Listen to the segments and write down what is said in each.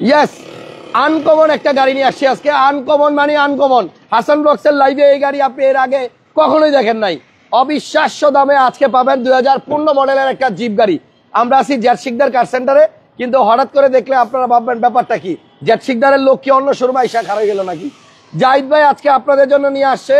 Yes, uncommon একটা গাড়ি নিয়ে আসছি আজকে। আনকমন মানে আনকমন। হাসান ব্লগসের লাইভে এই গাড়ি আপনি এর আগে কখনোই দেখেন নাই। অবিশ্বাস্য দামে আজকে পাবেন 2015 মডেলের একটা জিপ গাড়ি। আমরা আছি জেড শিকদার কার সেন্টারে, কিন্তু হঠাৎ করে দেখলে আপনারা ভাববেন ব্যাপারটা কি, জেড শিকদারের লোক কি অন্য শোরুমে আইসা খারাপ গেল নাকি। জাহিদ ভাই আজকে আপনাদের জন্য নিয়ে আসছে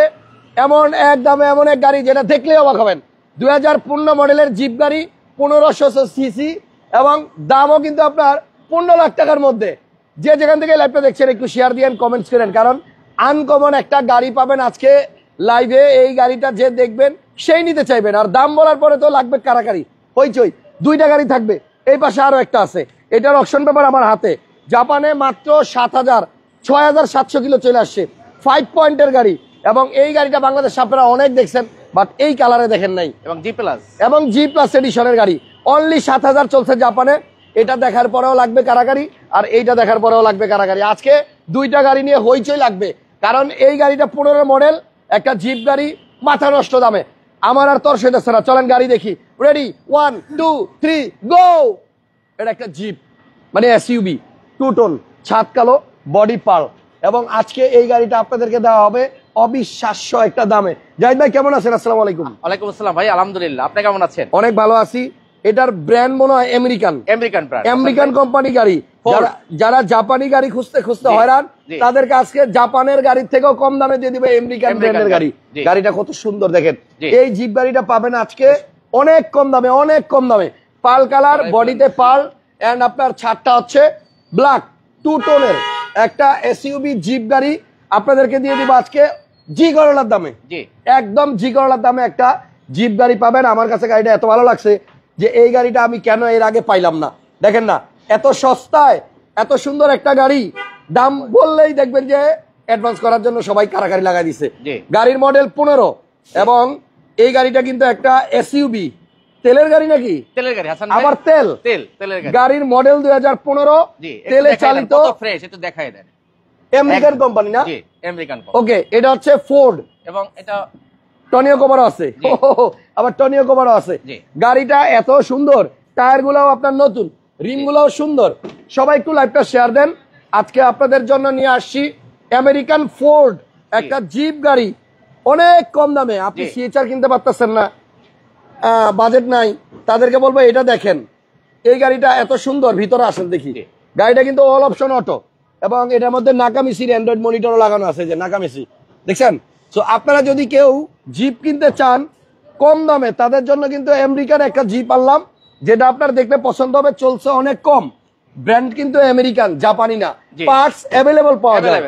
এমন এক দামে এমন এক গাড়ি যেটা দেখলেই অবাক হবেন। 2015 মডেলের জিপ গাড়ি, 1500 সিসি, এবং দামও কিন্তু আপনার 15 লাখ টাকার মধ্যে। যে যেখান থেকে লাইভটা দেখছেন একটু শেয়ার দিয়েন, কমেন্টস করেন, কারণ আনকমন একটা গাড়ি পাবেন আজকে লাইভে। এই গাড়িটা যে দেখবেন সেই নিতে চাইবেন, আর দাম বলার পরে তো লাগবে কারাকারি হইচই। দুইটা গাড়ি থাকবে, এই পাশে আরো একটা আছে, এটার অপশন পেপার আমার হাতে। জাপানে মাত্র 6700 কিলো চলে আসছে, 5 পয়েন্টের গাড়ি। এবং এই গাড়িটা বাংলাদেশে আপনারা অনেক দেখছেন, বাট এই কালারে দেখেন নাই। এবং জি প্লাস এডিশনের গাড়ি অনলি 7000 চলছে জাপানে। এটা দেখার পরেও লাগবে কারাগারি, আর এইটা দেখার পরেও লাগবে কারাগারি। আজকে দুইটা গাড়ি নিয়ে হইচই লাগবে, কারণ এই গাড়িটা 15 মডেল একটা জিপ গাড়ি, মাথা নষ্ট দামে। আমার আর তোর সেটা ছাড়া, চলেন গাড়ি দেখি। রেডি, 1 2 3 গো। এটা একটা জিপ মানে এসইউবি, 2 টন, ছাদ কালো, বডি পার্ল। এবং আজকে এই গাড়িটা আপনাদেরকে দেওয়া হবে অবিশ্বাস্য একটা দামে। জাহিদ ভাই কেমন আছেন? আসসালামু আলাইকুম। ওয়ালাইকুম আসসালাম ভাই, আলহামদুলিল্লাহ, আপনি কেমন আছেন? অনেক ভালো আছি। এটার ব্র্যান্ড মনে হয় আমেরিকান কোম্পানি গাড়ি। যারা জাপানি গাড়ি খুঁজতে খুঁজতে হয়রান, তাদেরকে আজকে জাপানের গাড়ির থেকেও কম দামে দিয়ে দিবে আমেরিকান ব্র্যান্ডের গাড়ি। গাড়িটা কত সুন্দর দেখেন। এই জিপ গাড়িটা পাবেন আজকে অনেক কম দামে, অনেক কম দামে। পাল কালার, বডিতে পাল, এন্ড আপনার ছাদটা হচ্ছে ব্ল্যাক, 2 টোনের একটা এসইউবি জিপ গাড়ি আপনাদেরকে দিয়ে দিব আজকে জি করলার দামে। একদম জি করলার দামে একটা জিপ গাড়ি পাবেন। আমার কাছে গাড়িটা এত ভালো লাগছে যে এই গাড়িটা আমি কেন এর আগে পাইলাম না। দেখেন না, এত সস্তায় এত সুন্দর একটা গাড়ি, দাম বললেই দেখবেন যে অ্যাডভান্স করার জন্য সবাই কারাকারি লাগাই দিছে। গাড়ির মডেল 15, এবং এই গাড়িটা কিন্তু একটা এসইউবি। তেলের গাড়ি নাকি? তেলের গাড়ি হাসান, আবার তেলের গাড়ি। গাড়ির মডেল 2015, তেলে চালিত, ফ্রেশ। এটা দেখাই দেন, আমেরিকান কোম্পানি না? জি, আমেরিকান কোম্পানি। ওকে, এটা হচ্ছে ফোর্ড, এবং এটা টনিও কভারও আছে, আবার টনিও কভারও আছে। গাড়িটা এত সুন্দর, টায়ার গুলাও আপনার নতুন, রিম গুলাও সুন্দর। সবাই একটু লাইভটা শেয়ার দেন। আজকে আপনাদের জন্য নিয়ে আসছি আমেরিকান ফোর্ড একটা জিপ গাড়ি অনেক কম দামে। আপনি সিএচআর কিনতে পারতেছেন না, বাজেট নাই, তাদেরকে বলবো এটা দেখেন। এই গাড়িটা এত সুন্দর, ভিতরে আসেন দেখি। গাড়িটা কিন্তু অল অপশন অটো, এবং এটার মধ্যে নাকামিসির অ্যান্ড্রয়েড মনিটরও লাগানো আছে, যে নাকামিসি দেখছেন। তো আপনারা যদি কেউ জিপ কিনতে চান কম দামে, তাদের জন্য কিন্তু আমেরিকান একটা জিপ আনলাম, যেটা আপনার দেখলে পছন্দ হবে। চলছে অনেক কম, ব্র্যান্ড কিন্তু আমেরিকান, জাপানি না। পার্টস অ্যাভেলেবল পাওয়া যায়।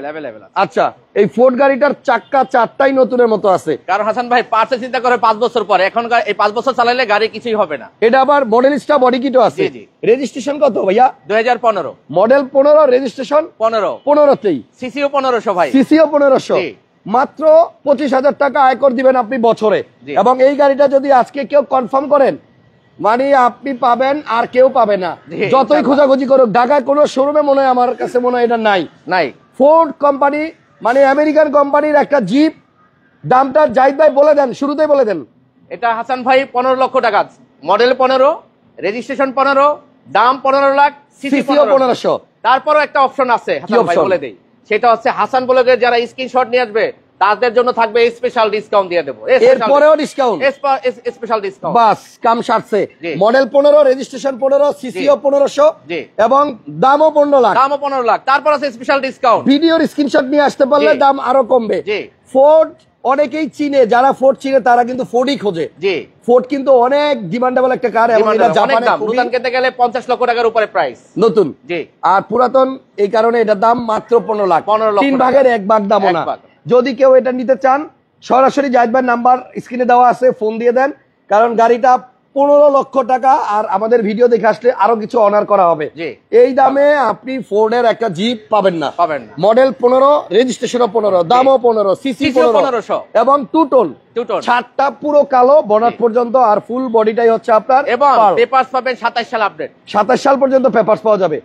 আচ্ছা, এই ফোর্ড গাড়িটার চাক্কা 4টাই নতুনের মতো আছে। কারণ হাসান ভাই পার্টস চিন্তা করে 5 বছর পরে, এখন এই 5 বছর চালাইলে গাড়ি কিছুই হবে না। এটা আবার মডেলিস্টা বডি কিটও আছে। রেজিস্ট্রেশন কত ভাইয়া? 2015 মডেল, 15, রেজিস্ট্রেশন 15তেই, সিসিও 1500 ভাই, সিসিও 1500। মাত্র 25,000 টাকা আয়কর দিবেন আপনি বছরে। এবং এই গাড়িটা যদি আজকে কেউ কনফার্ম করেন, মানে আপনি পাবেন আর কেউ পাবে না, যতই খোঁজাখুঁজি করুক। ঢাকায় কোনো শোরুমে মনে হয়, আমার কাছে মনে হয় এটা নাই। ফোর্ড কোম্পানি মানে আমেরিকান কোম্পানির একটা জিপ। দামটা জাহিদ ভাই বলে দেন, শুরুতেই বলে দেন। এটা হাসান ভাই 15 লক্ষ টাকা, মডেল 15, রেজিস্ট্রেশন 15, দাম 15 লাখ, সিসিও 1500। তারপরও একটা অপশন আছে হাসান ভাই, বলে দেই। সেটা হচ্ছে হাসান ব্লগের যারা স্ক্রিনশট নিয়ে আসবে তাদের জন্য থাকবে স্পেশাল ডিসকাউন্ট দিয়ে দেব। এরপরেও ডিসকাউন্ট, স্পেশাল ডিসকাউন্ট, বাস কাম সারছে। মডেল 15, রেজিস্ট্রেশন 15, সিসিও 1500, এবং দামও 15 লাখ। তারপর আছে স্পেশাল ডিসকাউন্ট। ভিডিওর স্ক্রিনশট নিয়ে আসতে পারলে দাম আরো কমবে। ফোর্ড অনেকেই চিনে, যারা ফোর্ড চিনে তারা কিন্তু ফোর্ডই খোঁজে। ফোর্ড কিন্তু অনেক ডিমান্ডেবল একটা কার, এবং এটা জাপানে নতুন কিনতে গেলে 50 লক্ষ টাকার উপরে প্রাইস নতুন। আর পুরাতন, এই কারণে এটার দাম মাত্র 15 লাখ। 3 ভাগের 1 ভাগ দামও না। যদি কেউ এটা নিতে চান, সরাসরি জাহিদ ভাইয়ের নাম্বার স্ক্রিনে দেওয়া আছে, ফোন দিয়ে দেন। কারণ গাড়িটা 15 লক্ষ টাকা, আর আমাদের ভিডিও দেখে আসলে আরো কিছু অনার করা হবে। এই দামে আপনি ফোর্ডের একটা জিপ পাবেন না। মডেল 15, রেজিস্ট্রেশনও 15, দামও 15, সিসি 1500, এবং 2 টোন। ছাদটা পুরো কালো বনাট পর্যন্ত, আর ফুল বডিটাই হচ্ছে আপনার। এবং পেপারস পাবেন 27 সাল আপডেট, 27 সাল পর্যন্ত পেপারস পাওয়া যাবে।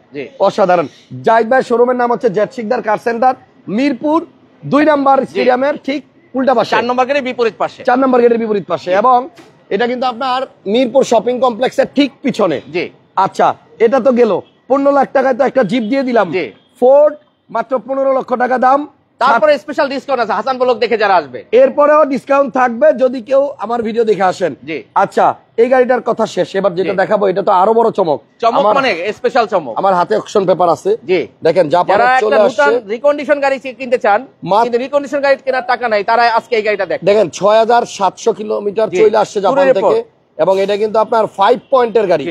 অসাধারণ। জাহিদ ভাই শোরুমের নাম হচ্ছে Z Sikder car centre, Mirpur 2 নম্বর স্টেডিয়ামের ঠিক উল্টা পাশে, 4 নম্বর গেটের বিপরীত পাশে, 4 নম্বর গেটের বিপরীত পাশে। এবং এটা কিন্তু আপনার মিরপুর শপিং কমপ্লেক্সের ঠিক পিছনে। জি। আচ্ছা, এটা তো গেল। 15 লাখ টাকায় তো একটা জিপ দিয়ে দিলাম। জি। ফোর্ড মাত্র 15 লক্ষ টাকা দাম। তারপরে স্পেশাল ডিসকাউন্ট আছে হাসান ব্লগ দেখে যারা আসবে, এরপরেও ডিসকাউন্ট থাকবে যদি কেউ আমার ভিডিও দেখে আসেন। জি। আচ্ছা, এই গাড়িটার কথা শেষ, এবার যেটা দেখাবো এটা তো আরো বড় চমক। মানে স্পেশাল চমক। আমার হাতে অকশন পেপার আছে। জি। দেখেন জাপানে চলে আসছে। রিকন্ডিশন গাড়ি কিনতে চান কিন্তু রিকন্ডিশন গাড়ি কেনার টাকা নাই, তারা আজকে এই গাড়িটা দেখেন 6700 কিলোমিটার চলে আসছে জাপান থেকে, এবং এটা কিন্তু আপনার 5 পয়েন্টের গাড়ি।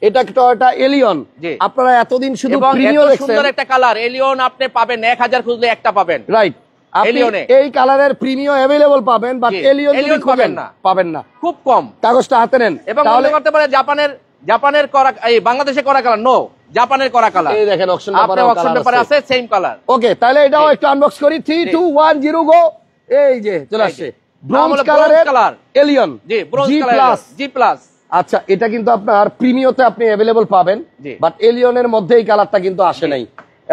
এটা টয়োটা এলিয়ন। আপনারা এতদিন শুধু প্রিমিয়াম দেখছেন। সুন্দর একটা কালার এলিয়ন আপনি পাবেন 1000 খুঁজলে একটা পাবেন। রাইট, আপনি এই কালারের প্রিমিয়াম अवेलेबल পাবেন, বাট এলিয়ন পাবেন না, খুব কম। কাগজটা হাতে নেন এবং মনে করতে পারে জাপানের করা, এই বাংলাদেশে করা কালার নো, জাপানের করা কালার। এই দেখেন অকশন পেপারে আছে সেম কালার। ওকে, তাহলে এটাও একটু আনবক্স করি। 3 2 1 0 গো। এই যে চলে আসছে bronze colour Allion G plus. আচ্ছা, এটা কিন্তু আপনার প্রিমিয়ামতে আপনি अवेलेबल পাবেন, বাট এলিয়নের মধ্যে এই কালারটা কিন্তু আসে নাই।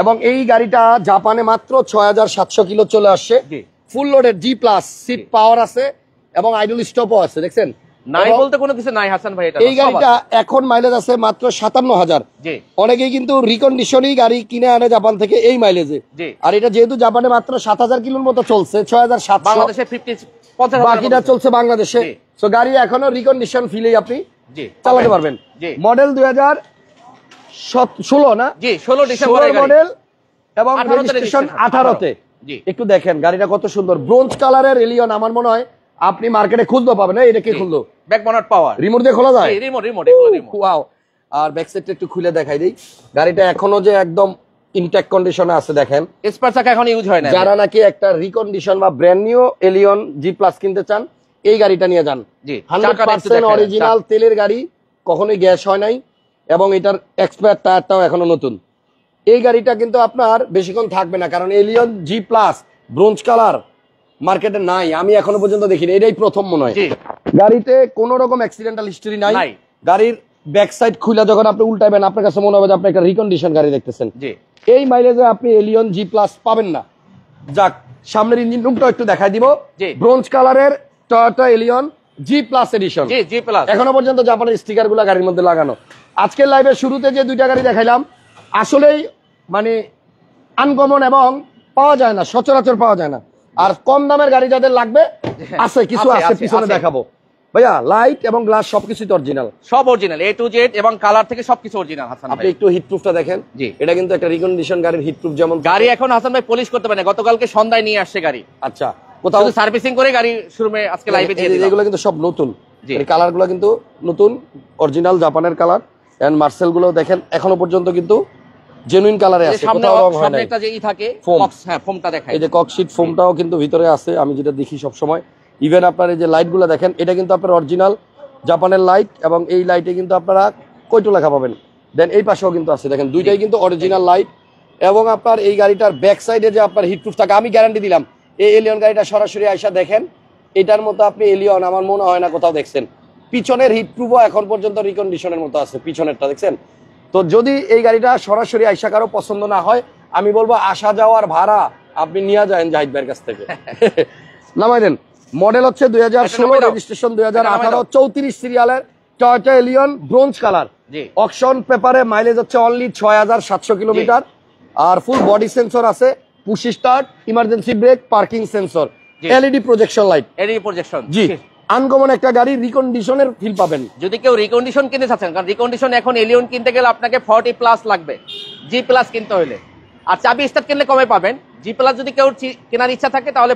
এবং এই গাড়িটা জাপানে মাত্র 6700 কিলো চলে আসছে, full loaded G plus, seat power আছে এবং আইডল স্টপও আছে। দেখছেন, নাই বলতে কোনো কিছু নাই হাসান ভাই। এটা এই গাড়িটা এখন মাইলেজ আছে মাত্র 57000। অনেকেই কিন্তু রিকন্ডিশনই গাড়ি কিনে আনে জাপান থেকে এই মাইলেজে, আর এটা যেহেতু জাপানে মাত্র 7000 কিলোর মতো চলছে, 6700, বাংলাদেশে 50 বাকিটা চলছে বাংলাদেশে। সো গাড়ি এখনো রিকন্ডিশন ফিলেই আপনি চালাতে পারবেন। মডেল 2016 না? জি, 16 ডিসেম্বরের মডেল এবং রেজিস্ট্রেশন 18 তে। একটু দেখেন গাড়িটা কত সুন্দর, ব্রোঞ্জ কালারের এলিয়ন। আমার মনে হয় আপনি মার্কেটে খুঁজতে পাবেন না। এটা কি খুললো? ব্যাক বনেট পাওয়ার, রিমোট দিয়ে খোলা যায়। রিমোট এগুলো রিমোট। ওয়াও। আর ব্যাক সাইডটা একটু খুলে দেখাই দেই। গাড়িটা এখনো যে একদম ইনট্যাক্ট কন্ডিশনে আছে দেখেন। স্পার চাকা এখন ইউজ হয় না। যারা নাকি একটা রিকন্ডিশন বা brand new Allion G plus কিনতে চান, এই গাড়িটা নিয়ে যান। 100% অরিজিনাল তেলের গাড়ি, কখনোই গ্যাস হয় নাই, এবং এটার এক্সপায়ার টায়ারটাও এখনো নতুন। এই গাড়িটা কিন্তু আপনার বেশিক্ষণ থাকবে না, কারণ Allion G plus bronze colour মার্কেটে নাই, আমি এখনো পর্যন্ত দেখিনি, এটাই প্রথম মনে হয়। গাড়িতে কোনো রকম অ্যাক্সিডেন্টাল হিস্টরি নাই। গাড়ির ব্যাক সাইড খুলে যখন আপনি উল্টাবেন, আপনার কাছে মনে হবে যে আপনি একটা রিকন্ডিশন গাড়ি দেখতেছেন। এই মাইলেজে আপনি এলিয়ন জি প্লাস পাবেন না। যাক, সামনের ইঞ্জিন রুমটা একটু দেখাই দিব। ব্রোঞ্জ কালারের Toyota Allion G plus edition. এখনো পর্যন্ত জাপানের স্টিকার গুলা গাড়ির মধ্যে লাগানো। আজকের লাইভের শুরুতে যে দুইটা গাড়ি দেখাইলাম, আসলেই মানে আনকমন এবং পাওয়া যায় না, সচরাচর পাওয়া যায় না। আর কম দামের গাড়ি যাদের লাগবে আছে, কিছু আছে, পিছনে দেখাবো। ভাইয়া লাইট এবং গ্লাস সবকিছুই অরিজিনাল, সব অরিজিনাল A to Z, এবং কালার থেকে সবকিছু অরিজিনাল। হাসান ভাই আপনি একটু হিটপ্রুফটা দেখেন। এটা কিন্তু একটা রিকন্ডিশন গাড়ির হিটপ্রুফ, যেমন গাড়ি এখন হাসান ভাই পলিশ করতে পারে না, গতকালকে সন্ধ্যায় নিয়ে আসছে গাড়ি। আচ্ছা, কোথাও সার্ভিসিং করে গাড়ি শোরুমে আজকে লাইভে দিয়ে দিলাম। এগুলো কিন্তু সব নতুন, এই কালার গুলো কিন্তু নতুন, অরিজিনাল জাপানের কালার। এন্ড মার্সেল গুলো দেখেন এখনো পর্যন্ত কিন্তু জেনুইন কালারে আছে, কোথাও রং হয় না। একটা যে থাকে হ্যাঁ, ফোমটা দেখায়, এই যে ককশিট ফোমটাও কিন্তু ভিতরে আছে, আমি যেটা দেখি সব সময়। ইভেন আপনার এই যে লাইট গুলো দেখেন, এটা কিন্তু আপনার অরিজিনাল জাপানের লাইট, এবং এই লাইটে কিন্তু আপনারা কয়টো লেখা পাবেন। দেন এই পাশেও কিন্তু আছে, দেখেন দুইটাই কিন্তু অরিজিনাল লাইট। এবং আপনার এই গাড়িটার ব্যাক সাইডে যে আপনার হিটপ্রুফ থাকে, আমি গ্যারান্টি দিলাম এই এলিয়ন গাড়িটা সরাসরি আইসা দেখেন, এটার মতো আপনি এলিয়ন আমার মনে হয় না কোথাও দেখছেন। পিছনের হিটপ্রুফও এখন পর্যন্ত রিকন্ডিশনের মতো আছে, পিছনেরটা দেখছেন। তো যদি এই গাড়িটা সরাসরি আইসা কারো পছন্দ না হয়, আমি বলবো আসা যাওয়ার ভাড়া আপনি নিয়ে যান জাহিদ ভাইয়ের কাছ থেকে। নামাই দেন। মডেল হচ্ছে 2016, রেজিস্ট্রেশন 2018, 34 সিরিয়ালের Toyota Allion bronze colour. Auction পেপারে মাইলেজ হচ্ছে অনলি 6700 কিলোমিটার, আর ফুল বডি সেন্সর আছে, push start, emergency brake, parking sensor, LED projection light. LED projection, জি। আনকমন একটা গাড়ি, রিকন্ডিশনের ফিল পাবেন যদি কেউ রিকন্ডিশন কিনতে চাচ্ছেন, কারণ রিকন্ডিশন এখন এলিয়ন কিনতে গেলে আপনাকে 40+ লাগবে জি প্লাস কিনতে হলে, আর চাবি স্টার্ট কিনলে কমে পাবেন। জি প্লাস যদি কেউ কেনার ইচ্ছা থাকে তাহলে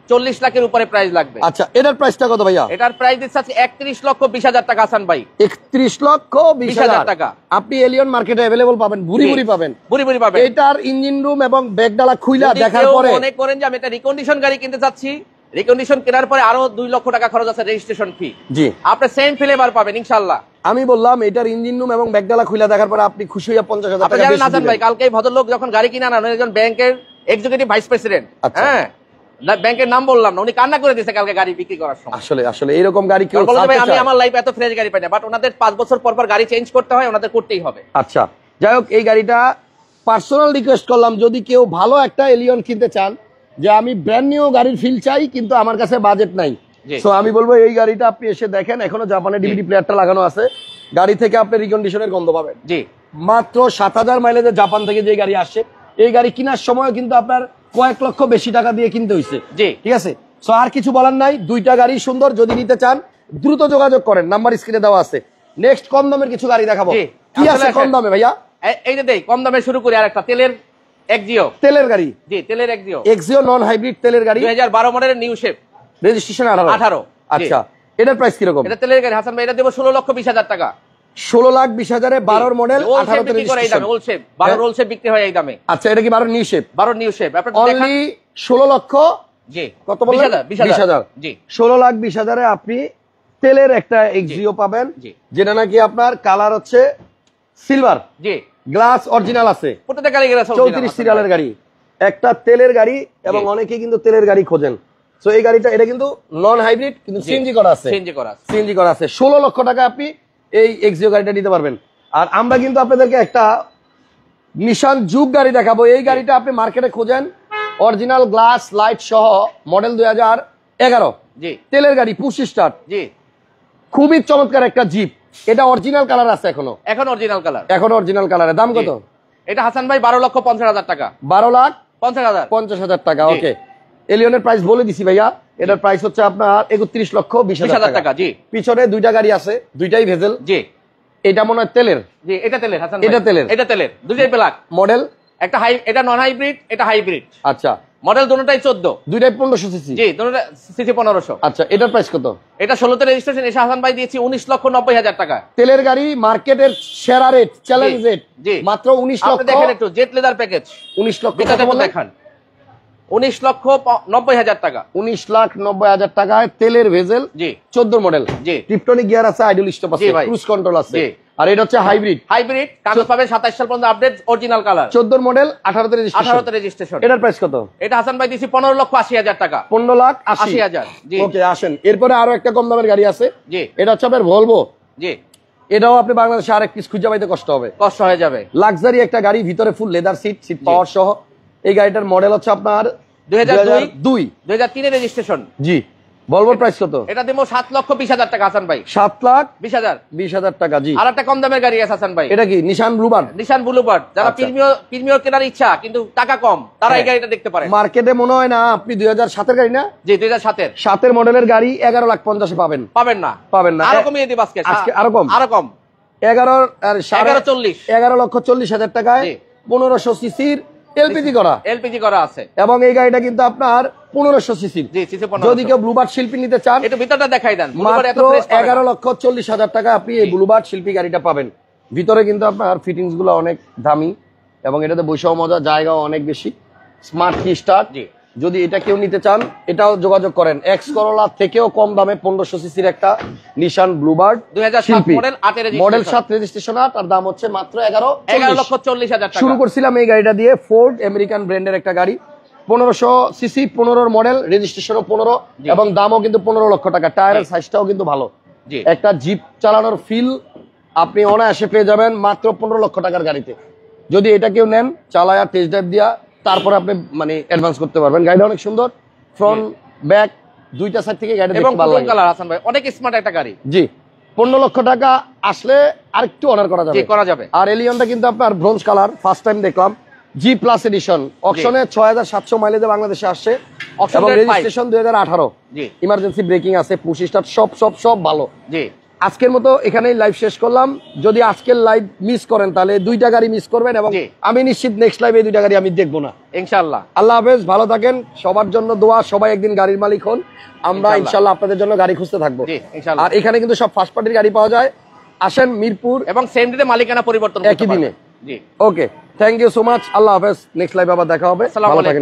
40 লাখের উপরে প্রাইস লাগবে। আচ্ছা, এটার প্রাইসটা কত ভাইয়া? এটার প্রাইস দিচ্ছে 31,20,000 টাকা হাসান ভাই। 31,20,000 টাকা আপনি এলিয়ন মার্কেটে अवेलेबल পাবেন, ভুরি ভুরি পাবেন। এটার ইঞ্জিন রুম এবং ব্যাকডালা খুইলা দেখার পরে মনে করেন যে আমি একটা রিকন্ডিশন গাড়ি কিনতে চাচ্ছি, রিকন্ডিশন কেনার পরে আরো 2 লক্ষ টাকা খরচ আছে রেজিস্ট্রেশন ফি, জি, আপনি সেম ফ্লেভার পাবেন ইনশাআল্লাহ। আমি বললাম এটার ইঞ্জিন রুম এবং ব্যাকডালা খুইলা দেখার পরে আপনি খুশি হয়ে 50,000 টাকা বেশি দিবেন। হাসান ভাই কালকে এই ভদ্রলোক যখন গাড়ি কিনে আনেন, একজন ব্যাংকের এক্সিকিউটিভ ভাইস প্রেসিডেন্ট, হ্যাঁ ব্যাংকের নাম বললাম না, উনি কান্না করে দিয়েছে কালকে গাড়ি বিক্রি করার সময়। আসলে এরকম গাড়ি কেউ বলতে ভাই আমি আমার লাইফে এত ফ্রেশ গাড়ি পাই না, বাট ওনাদের 5 বছর পর পর গাড়ি চেঞ্জ করতে হয়, ওনাদের করতেই হবে। আচ্ছা, যাই হোক, এই গাড়িটা পার্সোনাল রিকোয়েস্ট করলাম, যদি কেউ ভালো একটা এলিয়ন কিনতে চান, যে আমি ব্র্যান্ড নিউ গাড়ির ফিল চাই কিন্তু আমার কাছে বাজেট নাই, সো আমি বলবো এই গাড়িটা আপনি এসে দেখেন, এখনো জাপানের ডিভিডি প্লেয়ারটা লাগানো আছে, গাড়ি থেকে আপনি রিকন্ডিশনের গন্ধ পাবেন। জি, মাত্র 7000 মাইলেজে জাপান থেকে যে গাড়ি আসছে, এই গাড়ি কেনার সময় কিন্তু আপনার কয়েক লক্ষ বেশি টাকা দিয়ে কিনতে হয়েছে। জি ঠিক আছে, সো আর কিছু বলার নাই, দুইটা গাড়ি সুন্দর। যদি নিতে চান দ্রুত যোগাযোগ করেন, নাম্বার স্ক্রিনে দেওয়া আছে। নেক্সট কম দামের কিছু গাড়ি দেখাবো। কি আছে কম দামে ভাইয়া? এই যে দেই কম দামে শুরু করি আরেকটা তেলের এক্সিও। তেলের গাড়ি? জি তেলের এক্সিও। এক্সিও নন হাইব্রিড তেলের গাড়ি, 2012 মডেলের নিউ শেপ, রেজিস্ট্রেশন 18। আচ্ছা, এটার প্রাইস কিরকম? এটা তেলের গাড়ি হাসান ভাই, এটা দেব 16,20,000 টাকা। 16,20,000-এ 12 মডেল 18 তে registration. Old shape 12 roll shape বিক্রি হয় এই দামে। আচ্ছা, এটা কি 12 নিউ শেপ? 12 new shape. আপনারা অনলি 16 লক্ষ। জি কত বললেন? 20,000। জি 16,20,000-এ আপনি তেলের একটা এক্সিও পাবেন, যেটা নাকি আপনার কালার হচ্ছে সিলভার, জি গ্লাস অরিজিনাল আছে, প্রত্যেকটা গাড়ি 34 সিরিয়ালের গাড়ি, একটা তেলের গাড়ি। এবং অনেকেই কিন্তু তেলের গাড়ি খোঁজেন। সো এই গাড়িটা, এটা কিন্তু নন হাইব্রিড, কিন্তু সিএনজি করা আছে। সিএনজি করা আছে। 16 লক্ষ টাকা আপনি এই এক্সিও গাড়িটা নিতে পারবেন। আর আমরা কিন্তু আপনাদেরকে একটা নিশান জুগ গাড়ি দেখাবো। এই গাড়িটা আপনি মার্কেটে খোঁজেন, অরিজিনাল গ্লাস লাইট সহ, মডেল 2011। জি তেলের গাড়ি, পুশ স্টার্ট। জি খুবই চমৎকার একটা জিপ। এটা অরিজিনাল কালার আছে এখনো? এখন অরিজিনাল কালার। এখন অরিজিনাল কালারের দাম কত? এটা হাসান ভাই 12,50,000 টাকা। 12,50,000 টাকা। ওকে, এলিয়নের প্রাইস বলে দিছি ভাইয়া। এটার প্রাইস হচ্ছে আপনার 31,20,000 টাকা। জি, পিছনে দুইটা গাড়ি আছে, দুইটাই ভেজেল। জি, এটা মনে হয় তেলের। জি, এটা তেলের হাসান ভাই। এটা তেলের দুইটাই ব্ল্যাক মডেল। একটা এটা নন হাইব্রিড, এটা হাইব্রিড। আচ্ছা, মডেল দুটোটাই 14, দুইটাই 1500 সিসি। জি, দুটোটা সিসি 1500। আচ্ছা, এটার প্রাইস কত? এটা 16 তে রেজিস্ট্রেশন, এসে হাসান ভাই দিয়েছি 19,90,000 টাকা। তেলের গাড়ি, মার্কেটের সেরা রেট, চ্যালেঞ্জ রেট, জি, মাত্র 19 লক্ষ। দেখেন একটু জেট লেদার প্যাকেজ, 19 লক্ষ দেখান, 19,90,000 টাকা। 19,90,000 টাকায় তেলের ভেজেল। জি, 14 মডেল। জি, টিপটনিক গিয়ার আছে, আইডল স্টপ আছে, ক্রুজ কন্ট্রোল আছে। আর এটা হচ্ছে হাইব্রিড। কাগজ পাবেন 27 সাল পর্যন্ত আপডেট, অরিজিনাল কালার। 14 মডেল, 18 তে রেজিস্ট্রেশন। এটার প্রাইস কত? এটা হাসান ভাই দিয়েছি 15,80,000 টাকা। 15,80,000। জি, ওকে, আসেন এরপরে আরো একটা কম দামের গাড়ি আছে। জি, এটা হচ্ছে আপনার ভলভো। জি, এটাও আপনি বাংলাদেশে আরেক পিস খুঁজে পাইতে কষ্ট হয়ে যাবে। লাক্সারি একটা গাড়ি, ভিতরে ফুল লেদার সিট পাওয়ার সহ। এই গাড়িটার মডেল হচ্ছে আপনার 2002। 2003 এর রেজিস্ট্রেশন। জি, ভলভোর প্রাইস কত? এটা দেবো 7,20,000 টাকা হাসান ভাই। 7,20,000 টাকা। জি, আর একটা কম দামের গাড়ি আছে হাসান ভাই। এটা কি নিশান ব্লুবার্ড? নিশান ব্লুবার্ড। যারা প্রিমিয়ার কেনার ইচ্ছা কিন্তু টাকা কম, তারা এই গাড়িটা দেখতে পারেন। মার্কেটে মনে হয় না আপনি 2007 এর গাড়ি না? জি, 2007 7 মডেলের গাড়ি 11,50,000 পাবেন না। আরো কমিয়ে দিব আজকে, আরো কম 11,40,000 টাকায় 1500 সিসির এলপিজি করা আছে। এবং এই গাড়িটা কিন্তু আপনার 1500 সিসির। যদি কেউ ব্লুবার্ড শিল্পী নিতে চান, একটু ভিতরটা দেখাই দেন। মাত্র 11,40,000 টাকা আপনি এই ব্লুবার্ড শিল্পী গাড়িটা পাবেন। ভিতরে কিন্তু আপনার ফিটিংস গুলো অনেক দামি এবং এটাতে বৈশাখ মজা, জায়গাও অনেক বেশি। স্মার্ট কি স্টার্ট। যদি এটা কেউ নিতে চান, এটাও যোগাযোগ করেন। এক্স করোলা থেকেও কম দামে 1500 সিসির একটা নিশান ব্লুবার্ড 2007 মডেল 7 রেজিস্ট্রেশন 8, আর দাম হচ্ছে মাত্র 11,40,000 টাকা। শুরু করছিলাম এই গাড়িটা দিয়ে। ফোর্ড আমেরিকান ব্র্যান্ডের একটা গাড়ি, 1500 সিসি, 15 মডেল, রেজিস্ট্রেশনও 15 এবং দামও কিন্তু 15 লক্ষ টাকা। টায়ারের সাইজটাও কিন্তু ভালো। একটা জিপ চালানোর ফিল আপনি অনায়াসে পেয়ে যাবেন মাত্র 15 লক্ষ টাকার গাড়িতে। যদি এটা কেউ নেন, চালায়া টেস্ট ড্রাইভ দিয়া তারপর আপনি মানে অ্যাডভান্স করতে পারবেন। গাড়িটা অনেক সুন্দর, ফ্রন্ট ব্যাক দুইটা সাইড থেকে গাড়িটা দেখতে ভালো লাগে। কালার হাসান ভাই, অনেক স্মার্ট একটা গাড়ি। জি, 15 লক্ষ টাকা আসলে আরেকটু অনার করা যাবে। আর এলিয়নটা কিন্তু আপনার ব্রোঞ্জ কালার, ফার্স্ট টাইম দেখলাম। জি প্লাস এডিশন, অকশনে 6,700 মাইলেজে বাংলাদেশে আসছে এবং রেজিস্ট্রেশন 2018। জি, ইমার্জেন্সি ব্রেকিং আছে, পুশ স্টার্ট, সব ভালো। জি, আজকের মতো এখানেই লাইভ শেষ করলাম। যদি আজকের লাইভ মিস করেন তাহলে দুইটা গাড়ি মিস করবেন এবং আমি নিশ্চিত নেক্সট লাইভে এই দুইটা গাড়ি আমি দেখবো না ইনশাআল্লাহ। আল্লাহ হাফেজ, ভালো থাকেন, সবার জন্য দোয়া, সবাই একদিন গাড়ির মালিক হন। আমরা ইনশাআল্লাহ আপনাদের জন্য গাড়ি খুঁজতে থাকবো। আর এখানে কিন্তু সব ফার্স্ট পার্টির গাড়ি পাওয়া যায়। আসেন মিরপুর, এবং সেম ডেতে মালিকানা পরিবর্তন একই দিনে। জি, ওকে, থ্যাংক ইউ সো মাচ। আল্লাহ হাফেজ, নেক্সট লাইভে আবার দেখা হবে। ভালো থাকেন।